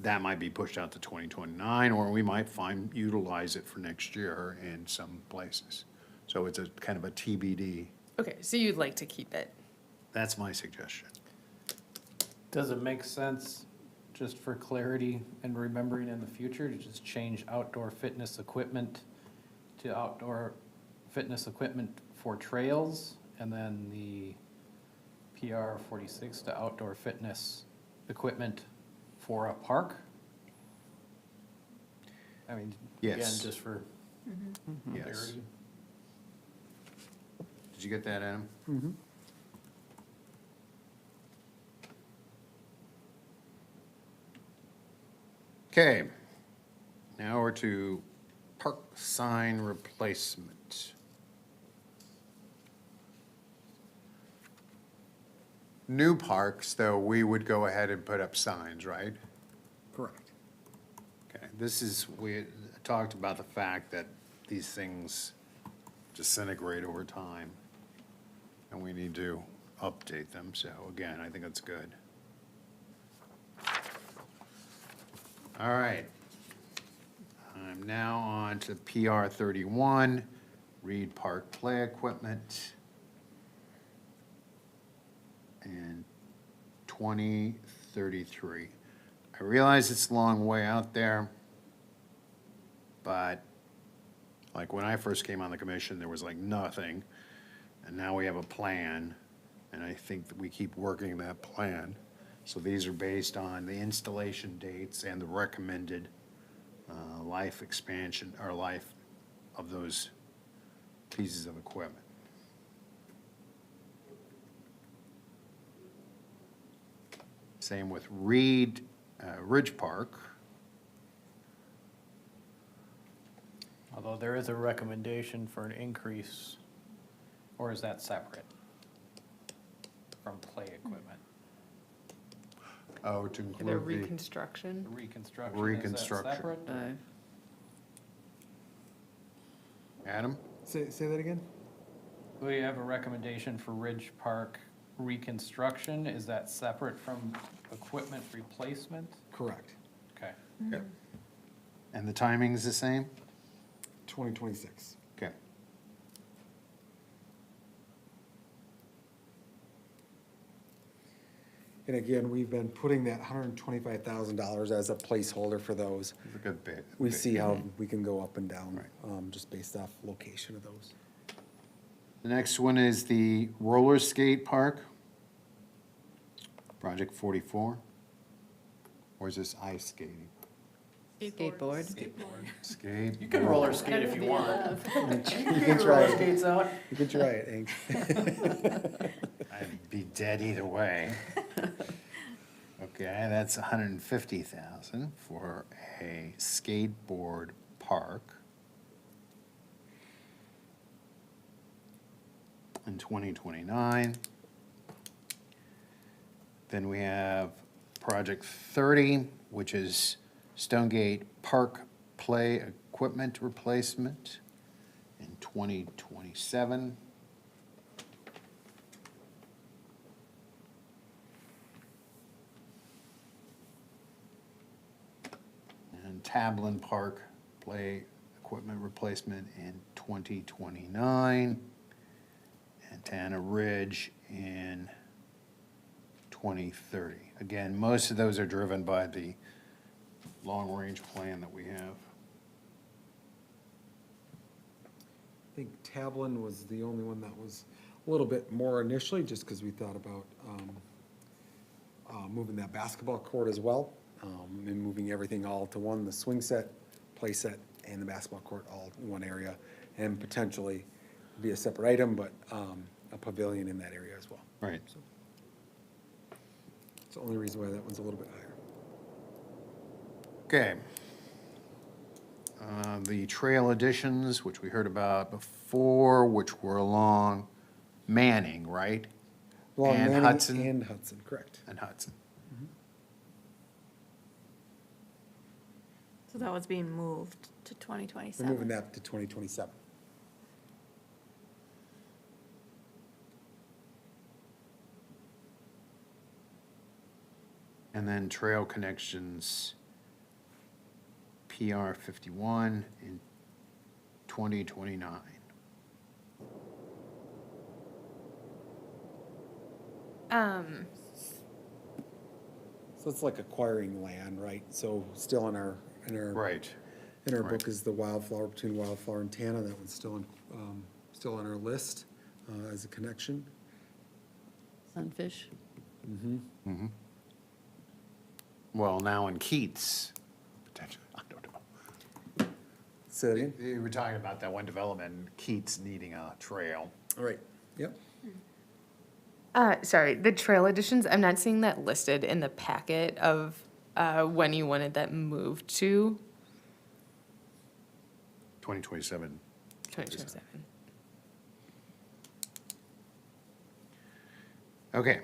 that might be pushed out to 2029, or we might utilize it for next year in some places. So it's a kind of a TBD. Okay, so you'd like to keep it? That's my suggestion. Does it make sense, just for clarity and remembering in the future, to just change outdoor fitness equipment to outdoor fitness equipment for trails, and then the PR 46 to outdoor fitness equipment for a park? I mean, again, Yes. just for Yes. clarity. Did you get that, Adam? Okay, now we're to park sign replacement. New parks, though, we would go ahead and put up signs, right? Correct. Okay, we talked about the fact that these things disintegrate over time, and we need to update them, so again, I think that's good. All right. I'm now on to PR 31, Reed Park Play Equipment. And 2033. I realize it's a long way out there, but like when I first came on the commission, there was like nothing. And now we have a plan, and I think that we keep working that plan. So these are based on the installation dates and the recommended life expansion, or life of those pieces of equipment. Same with Ridge Park. Although there is a recommendation for an increase, or is that separate from play equipment? Oh, to The include the reconstruction. Reconstruction, is that Reconstruction. separate? Adam? Say that again? We have a recommendation for Ridge Park reconstruction, is that separate from equipment replacement? Correct. Okay. Yep. And the timing's the same? 2026. Okay. And again, we've been putting that $125,000 as a placeholder for those. It's a good bit. We see how we can go up and down, Right. just based off location of those. The next one is the roller skate park. Project 44. Or is this ice skating? Skateboard. Skate. You can roller skate if you want. You can try it. Skates out. You can try it, Hank. I'd be dead either way. Okay, that's 150,000 for a skateboard park. In 2029. Then we have Project 30, which is Stonegate Park Play Equipment Replacement in 2027. And Tablin Park Play Equipment Replacement in 2029. And Tana Ridge in 2030. Again, most of those are driven by the long-range plan that we have. I think Tablin was the only one that was a little bit more initially, just because we thought about moving that basketball court as well, and moving everything all to one, the swing set, play set, and the basketball court all in one area, and potentially be a separate item, but a pavilion in that area as well. Right. So it's the only reason why that one's a little bit higher. Okay. The trail additions, which we heard about before, which were along Manning, right? Along And Manning Hudson. And Hudson, correct. And Hudson. So that was being moved to We're 2027. moving that to 2027. And then trail connections, PR 51 in 2029. So it's like acquiring land, right? So still in our Right. in our Right. book is the Wildflower, between Wildflower and Tana. That one's still on our list as a connection. Sunfish. Well, now in Keats, potentially, I don't know. Say that again? You were talking about that one development, Keats needing a trail. All right, yep. Sorry, the trail additions, I'm not seeing that listed in the packet of when you wanted that moved to 2027. 2027. Okay,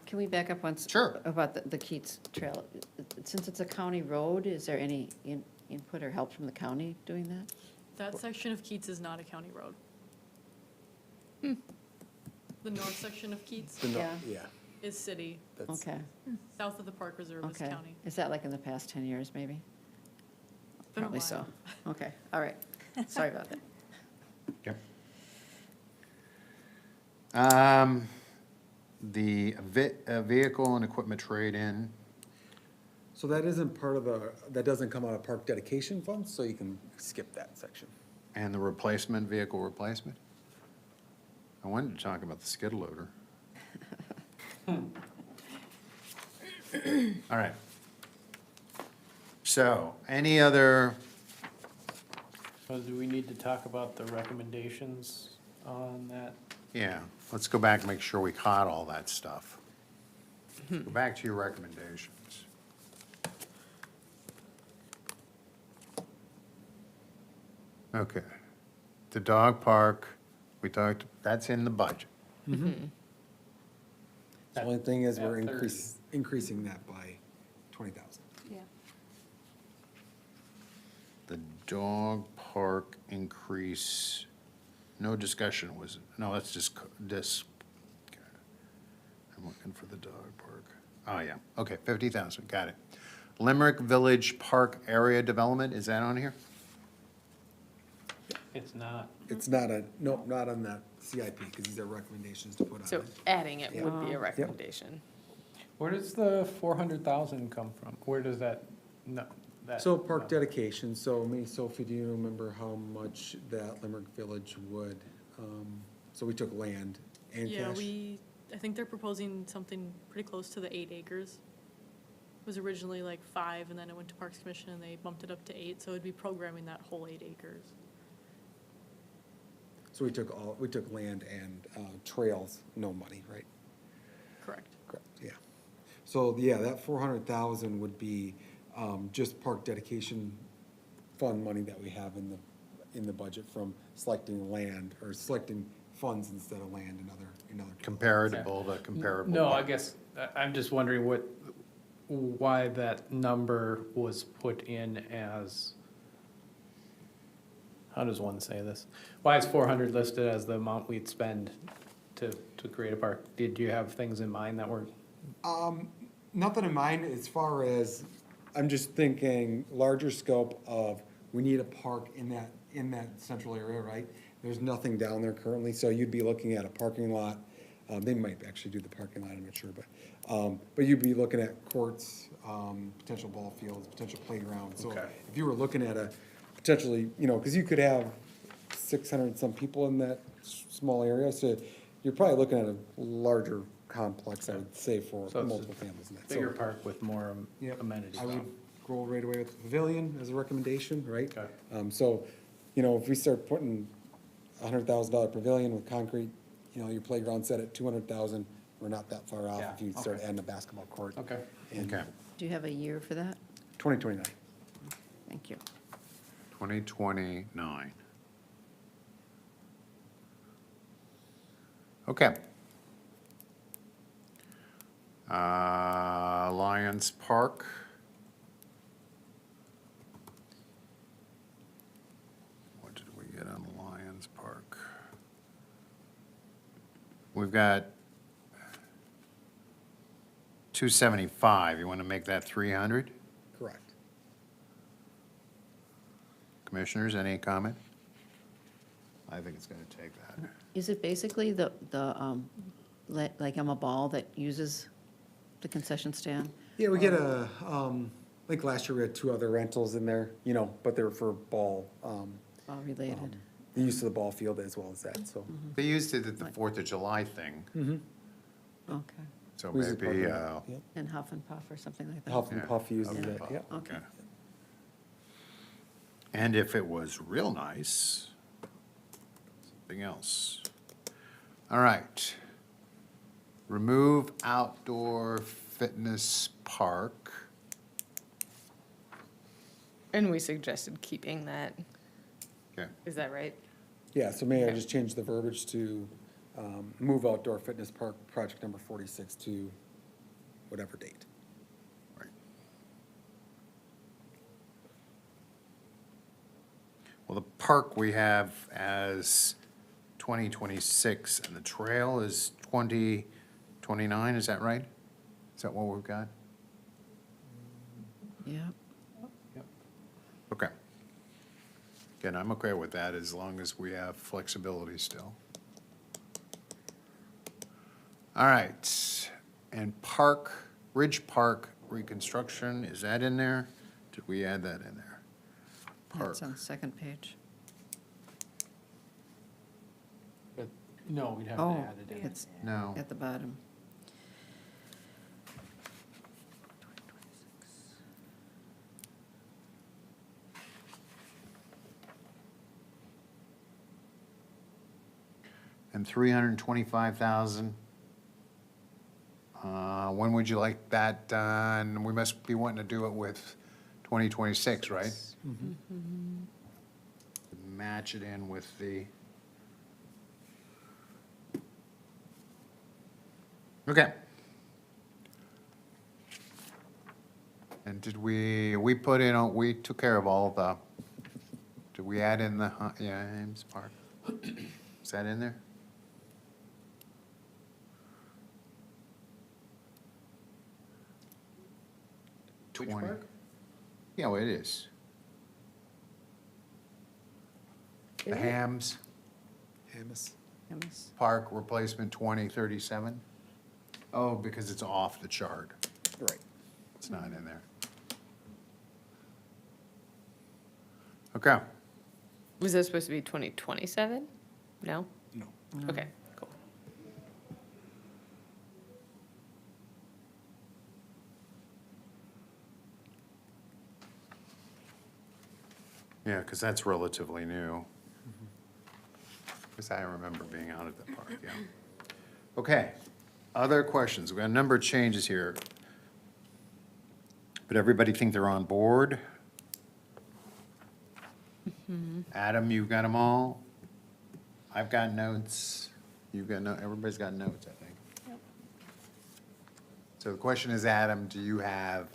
Can we back up once? Sure. About the Keats Trail. Since it's a county road, is there any input or help from the county doing that? That section of Keats is not a county road. The north section of Keats The no- Yeah. Yeah. is city, That's- Okay, south of the Park Reserve is okay. county. Is that like in the past 10 years, maybe? Been a Probably so. while. Okay, all right. Sorry about that. okay. The vehicle and equipment trade-in, So that isn't part of that doesn't come out of park dedication funds, so you can skip that section. And the replacement, vehicle replacement? I wanted to talk about the skid loader. All right. So, any other, So do we need to talk about the recommendations on that? yeah, let's go back and make sure we caught all that stuff. Go back to your recommendations. Okay. The dog park, we talked, that's in the budget. The only thing is we're At 30. increasing that by 20,000. Yeah. The dog park increase, no discussion was, no, that's just, okay. I'm looking for the dog park. Oh, yeah, okay, 50,000, got it. Limerick Village Park Area Development, is that on here? It's not. It's not nope, not on that CIP, because these are recommendations to put on So it. adding it would be a recommendation. Where does the 400,000 come from? Where does that, no, that? So park dedication, so Sophie, do you remember how much that Limerick Village would, so we took land and Yeah, cash? I think they're proposing something pretty close to the 8 acres. It was originally like 5, and then it went to Parks Commission, and they bumped it up to 8, so it'd be programming that whole 8 acres. So we took land and, trails, no money, right? Correct. Correct, yeah. So, yeah, that 400,000 would be, just park dedication fund money that we have in the budget from selecting land, or selecting funds instead of land in other. Comparable to comparable. No, I park. guess, I'm just wondering why that number was put in as, how does one say this? Why is 400 listed as the amount we'd spend to create a park? Did you have things in mind that were, Nothing in mind as far as, I'm just thinking larger scope of, we need a park in that central area, right? There's nothing down there currently, so you'd be looking at a parking lot. They might actually do the parking lot, I'm not sure, but you'd be looking at courts, potential ball fields, potential playgrounds. So Okay. if you were looking at a potentially, because you could have 600 and some people in that small area, so you're probably looking at a larger complex, I would say, for So it's a multiple families in that. So, bigger park with more yep, amenities? I would go right away with the pavilion as a recommendation, right? Okay. So, if we start putting $100,000 pavilion with concrete, your playground set at 200,000, we're not that far off Yeah, if you start okay. adding a basketball court. Okay. in Okay, Do you have a year for that? 2029. Thank you. 2029. Okay. Lions Park. What did we get on Lions Park? We've got 275. You want to make that 300? Correct. Commissioners, any comment? I think it's going to take that. Is it basically like I'm a ball that uses the concession stand? Yeah, we get like last year we had 2 other rentals in there, but they're for ball, Ball related? the use of the ball field as well as that, so. They used it at the 4th of July thing, Okay. so We use it maybe, part of that, yep. And Huff and Puff or something like that? Huff and Yeah, Puff uses Huff and it, Puff. yeah. Okay. And if it was real nice, something else. All right. Remove outdoor fitness park. And we suggested keeping that, Okay, is that right? Yeah, so may I Okay. just change the verbiage to move outdoor fitness park project number 46 to whatever date? right. Well, the park we have as 2026, and the trail is 2029, is that right? Is that what we've got? Yeah. Okay. Again, I'm okay with that as long as we have flexibility still. All right, and Ridge Park reconstruction, is that in there? Did we add that in there? Park. That's on the second page. But, no, we'd have to Oh, add it in. it's No. at the bottom. And 325,000. When would you like that done? We must be wanting to do it with 2026, right? Match it in with the. Okay. And did we put in, we took care of all the, did we add in the, yeah, Ames Park? Is that in there? Which 20. park? Yeah, well, it is. The Hams Hamas. Hamas. Park replacement 2037. Oh, because it's off the chart. Right. It's not in there. Okay. Was that supposed to be 2027? No? No. Okay, cool. Yeah, because that's relatively new. Because I remember being out at the park, yeah. Okay, other questions? We've got a number of changes here. But everybody think they're on board? Adam, you've got them all? I've got notes. You've got everybody's got notes, I think. Yep. So the question is, Adam, do you have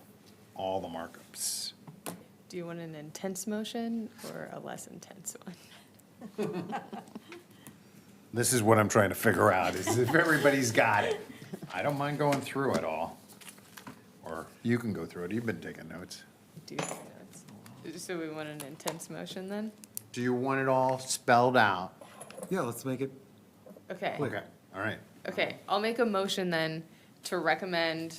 all the markups? Do you want an intense motion or a less intense one? This is what I'm trying to figure out, is if everybody's got it. I don't mind going through it all. Or you can go through it, you've been taking notes. Do you have notes? So we want an intense motion then? Do you want it all spelled out? Yeah, let's make it, Okay. Okay, all right. Okay, I'll make a motion then to recommend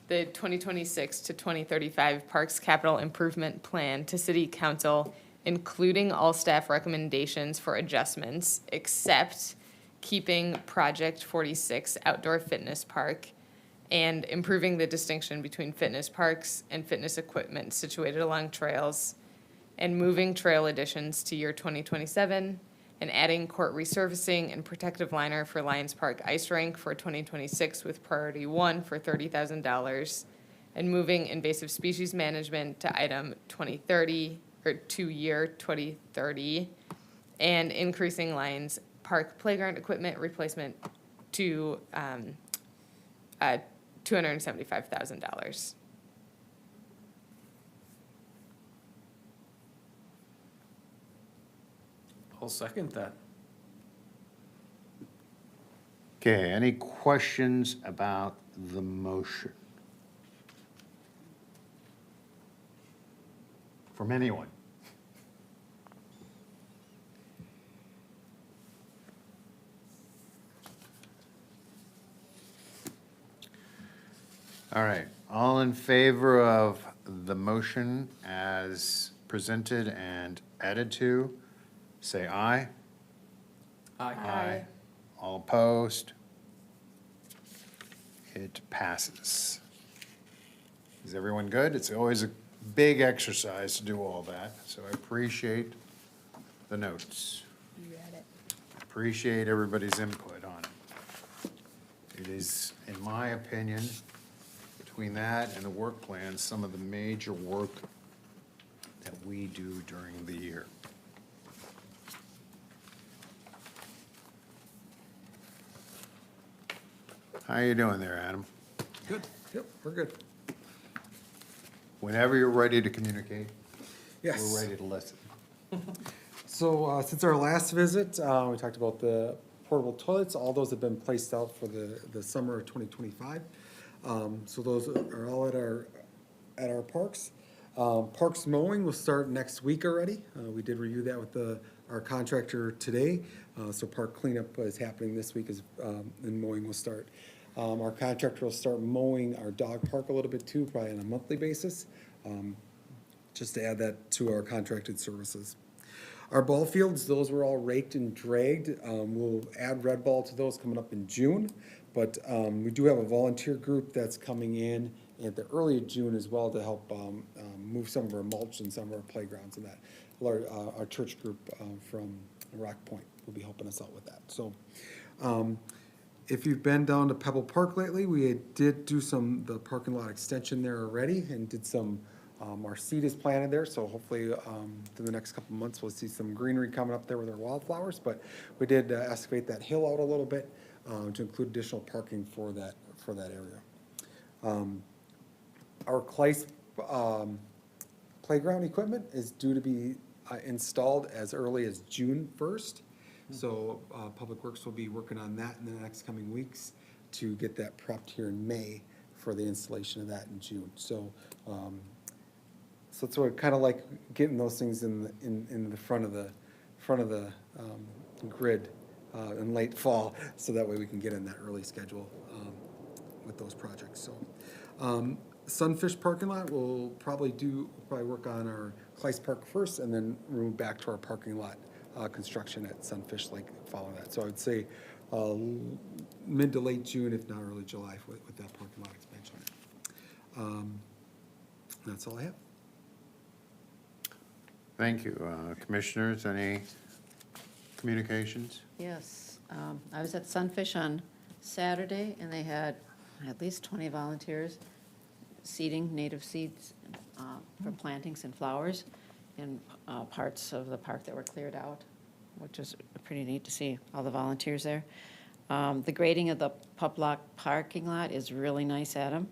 the 2026 to 2035 Parks Capital Improvement Plan to City Council, including all staff recommendations for adjustments, except keeping Project 46 Outdoor Fitness Park and improving the distinction between fitness parks and fitness equipment situated along trails, and moving trail additions to year 2027, and adding court resurfacing and protective liner for Lions Park Ice Rink for 2026 with priority 1 for $30,000, and moving invasive species management to item 2030, or to year 2030, and increasing Lions Park playground equipment replacement to $275,000. I'll second that. Okay, any questions about the motion? From anyone? All right, all in favor of the motion as presented and added to, say aye. Aye. All opposed? It passes. Is everyone good? It's always a big exercise to do all that, so I appreciate the notes. You read it. Appreciate everybody's input on it. It is, in my opinion, between that and the work plan, some of the major work that we do during the year. How you doing there, Adam? good, yep, we're good. Whenever you're ready to communicate, Yes. we're ready to listen. So, since our last visit, we talked about the portable toilets, all those have been placed out for the summer of 2025. So those are all at our parks. Parks mowing will start next week already. We did review that with our contractor today. So park cleanup is happening this week and mowing will start. Our contractor will start mowing our dog park a little bit too, probably on a monthly basis, just to add that to our contracted services. Our ball fields, those were all raked and dragged. We'll add red ball to those coming up in June, but we do have a volunteer group that's coming in at the early of June as well to help move some of our mulch and some of our playgrounds and that. Our church group from Rock Point will be helping us out with that. So if you've been down to Pebble Park lately, we did do the parking lot extension there already and did some, our seed is planted there, so hopefully through the next couple of months, we'll see some greenery coming up there with our wildflowers. But we did excavate that hill out a little bit to include additional parking for that area. Our Kleist playground equipment is due to be installed as early as June 1st. So Public Works will be working on that in the next coming weeks to get that prepped here in May for the installation of that in June. So so it's sort of kind of like getting those things in the front of the grid in late fall, so that way we can get in that early schedule with those projects. So Sunfish parking lot, we'll probably work on our Kleist Park first, and then move back to our parking lot construction at Sunfish Lake following that. So I would say mid to late June, if not early July, with that parking lot expansion. That's all I have. Thank you. Commissioners, any communications? Yes, I was at Sunfish on Saturday, and they had at least 20 volunteers seeding native seeds for plantings and flowers in parts of the park that were cleared out, which was pretty neat to see all the volunteers there. The grading of the pup lock parking lot is really nice, Adam.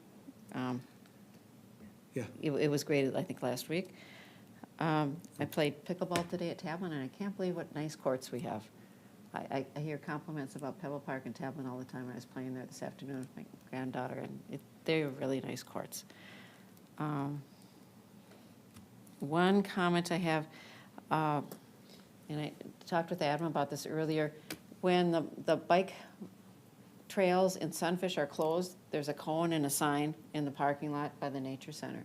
Yeah. It was graded, I think, last week. I played pickleball today at Tablin, and I can't believe what nice courts we have. I hear compliments about Pebble Park and Tablin all the time. I was playing there this afternoon with my granddaughter, and they're really nice courts. One comment I have, and I talked with Adam about this earlier, when the bike trails in Sunfish are closed, there's a cone and a sign in the parking lot by the nature center.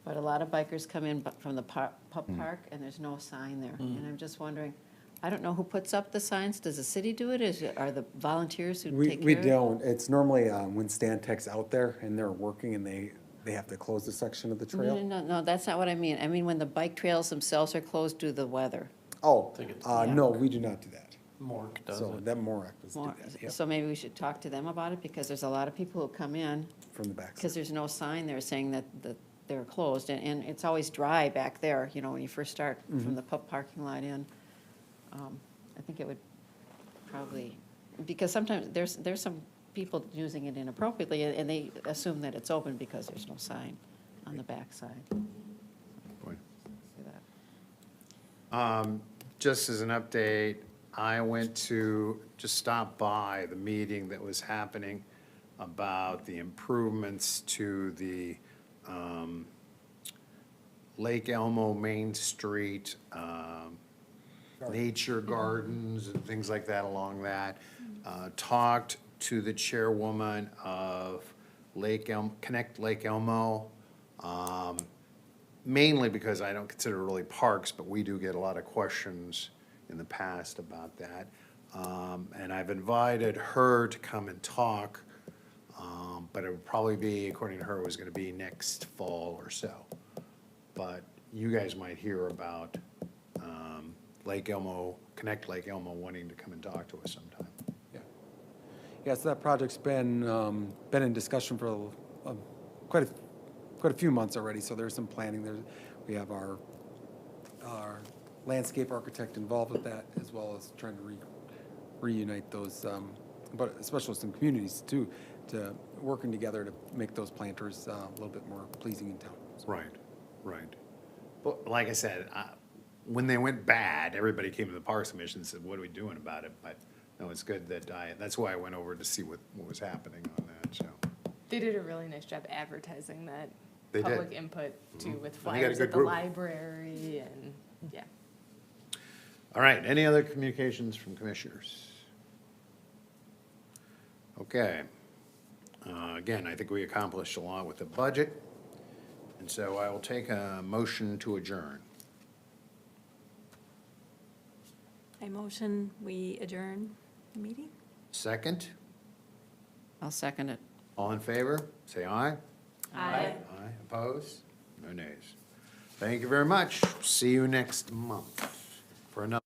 But a lot of bikers come in from the pup park, and there's no sign there. And I'm just wondering, I don't know who puts up the signs. Does the city do it? Are the volunteers who take care We of it? don't. It's normally when Stantec's out there and they're working and they have to close a section of the trail. No, that's not what I mean. I mean, when the bike trails themselves are closed due to the weather. Oh, think it's- no, we do not do that. Mork does So it. that Morak does do More- that, yep, So maybe we should talk to them about it, because there's a lot of people who come in, from the back. because there's no sign there saying that they're closed. And it's always dry back there, you know, when you first start from the pup parking lot in. I think it would probably, because sometimes there's some people using it inappropriately, and they assume that it's open because there's no sign on the back side. Boy. See that? Just as an update, I went to just stop by the meeting that was happening about the improvements to the Lake Elmo Main Street, nature gardens and things like that along that. Talked to the chairwoman of Connect Lake Elmo, mainly because I don't consider it really parks, but we do get a lot of questions in the past about that. And I've invited her to come and talk, but it would probably be, according to her, it was gonna be next fall or so. But you guys might hear about Lake Elmo, Connect Lake Elmo wanting to come and talk to us sometime. Yeah. Yeah, so that project's been in discussion for quite a few months already, so there's some planning there. We have our landscape architect involved with that, as well as trying to reunite those, but especially some communities too, to working together to make those planters a little bit more pleasing in town. Right. But like I said, when they went bad, everybody came to the Parks Commission and said, what are we doing about it? But no, it's good that that's why I went over to see what was happening on that, so. They did a really nice job advertising that They did. public input too, with Well, they got a flyers good at the group. library and, yeah. All right, any other communications from commissioners? Okay. Again, I think we accomplished a lot with the budget, and so I will take a motion to adjourn. I motion we adjourn the meeting? Second, I'll second it. all in favor, say aye. Aye. Aye, opposed? No nays. Thank you very much. See you next month for another.